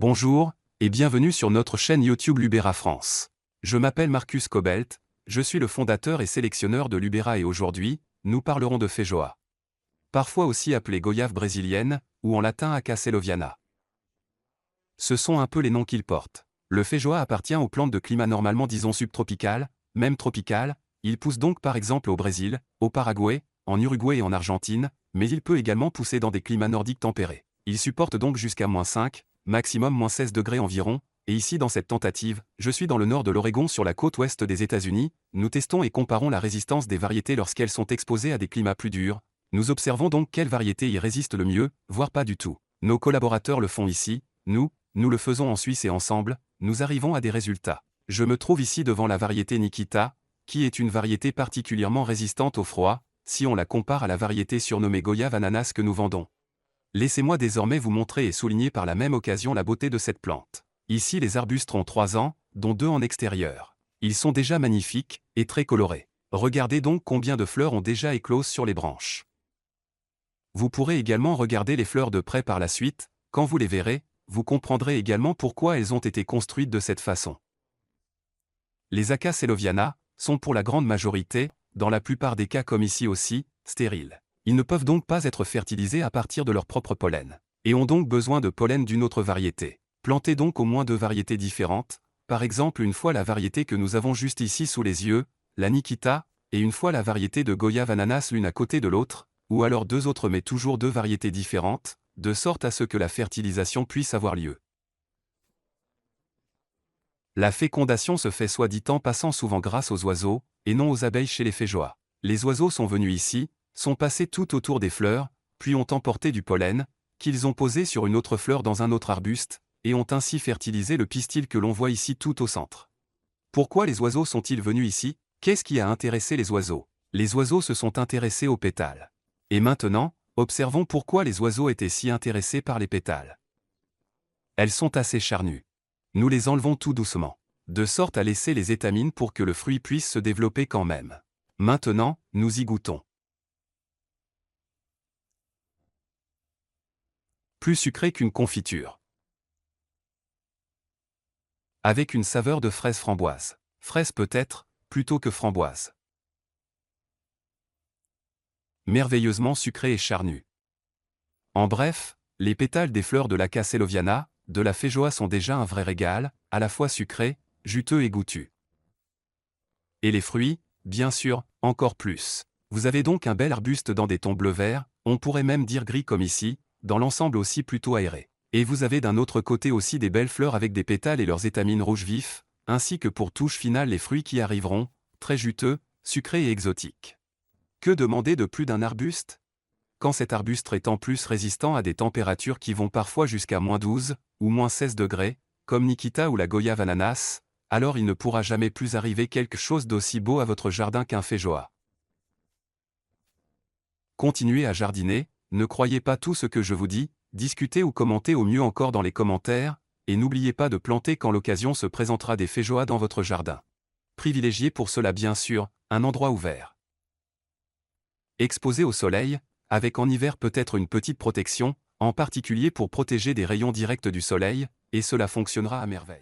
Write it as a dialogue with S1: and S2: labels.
S1: Bonjour, et bienvenue sur notre chaîne YouTube Lubera France. Je m'appelle Marcus Cobelt, je suis le fondateur et sélectionneur de Lubera et aujourd'hui, nous parlerons de feijoa. Parfois aussi appelée goyave brésilienne, ou en latin Aca seloviana. Ce sont un peu les noms qu'ils portent. Le feijoa appartient aux plantes de climat normalement disons subtropical, même tropical, il pousse donc par exemple au Brésil, au Paraguay, en Uruguay et en Argentine, mais il peut également pousser dans des climats nordiques tempérés. Il supporte donc jusqu'à -5, maximum -16 degrés environ, et ici dans cette tentative, je suis dans le nord de l'Oregon sur la côte ouest des États-Unis, nous testons et comparons la résistance des variétés lorsqu'elles sont exposées à des climats plus durs, nous observons donc quelles variétés y résistent le mieux, voire pas du tout. Nos collaborateurs le font ici, nous le faisons en Suisse et ensemble, nous arrivons à des résultats. Je me trouve ici devant la variété Nikita, qui est une variété particulièrement résistante au froid, si on la compare à la variété surnommée goyave ananas que nous vendons. Laissez-moi désormais vous montrer et souligner par la même occasion la beauté de cette plante. Ici les arbustes ont 3 ans, dont 2 en extérieur. Ils sont déjà magnifiques, et très colorés. Regardez donc combien de fleurs ont déjà éclose sur les branches. Vous pourrez également regarder les fleurs de près par la suite, quand vous les verrez, vous comprendrez également pourquoi elles ont été construites de cette façon. Les Aca seloviana sont pour la grande majorité, dans la plupart des cas comme ici aussi, stériles. Ils ne peuvent donc pas être fertilisés à partir de leur propre pollen, et ont donc besoin de pollen d'une autre variété. Plantez donc au moins 2 variétés différentes, par exemple une fois la variété que nous avons juste ici sous les yeux, la Nikita, et une fois la variété de goyave ananas l'une à côté de l'autre, ou alors 2 autres mais toujours 2 variétés différentes, de sorte à ce que la fertilisation puisse avoir lieu. La fécondation se fait soit dit en passant souvent grâce aux oiseaux, et non aux abeilles chez les feijoas. Les oiseaux sont venus ici, sont passés tout autour des fleurs, puis ont emporté du pollen, qu'ils ont posé sur une autre fleur dans un autre arbuste, et ont ainsi fertilisé le pistil que l'on voit ici tout au centre. Pourquoi les oiseaux sont-ils venus ici? Qu'est-ce qui a intéressé les oiseaux? Les oiseaux se sont intéressés aux pétales. Et maintenant, observons pourquoi les oiseaux étaient si intéressés par les pétales. Elles sont assez charnues. Nous les enlevons tout doucement, de sorte à laisser les étamines pour que le fruit puisse se développer quand même. Maintenant, nous y goûtons. Plus sucré qu'une confiture. Avec une saveur de fraise framboise. Fraise peut-être, plutôt que framboise. Merveilleusement sucré et charnu. En bref, les pétales des fleurs de l'Aca seloviana, de la feijoa sont déjà un vrai régal, à la fois sucré, juteux et goûtu. Et les fruits, bien sûr, encore plus. Vous avez donc un bel arbuste dans des tons bleu-vert, on pourrait même dire gris comme ici, dans l'ensemble aussi plutôt aéré. Et vous avez d'un autre côté aussi des belles fleurs avec des pétales et leurs étamines rouges vifs, ainsi que pour touche finale les fruits qui arriveront, très juteux, sucrés et exotiques. Que demander de plus d'un arbuste? Quand cet arbuste est en plus résistant à des températures qui vont parfois jusqu'à -12 ou -16 degrés, comme Nikita ou la goyave ananas, alors il ne pourra jamais plus arriver quelque chose d'aussi beau à votre jardin qu'un feijoa. Continuez à jardiner, ne croyez pas tout ce que je vous dis, discutez ou commentez au mieux encore dans les commentaires, et n'oubliez pas de planter quand l'occasion se présentera des feijoas dans votre jardin. Privilégiez pour cela bien sûr, un endroit ouvert. Exposé au soleil, avec en hiver peut-être une petite protection, en particulier pour protéger des rayons directs du soleil, et cela fonctionnera à merveille.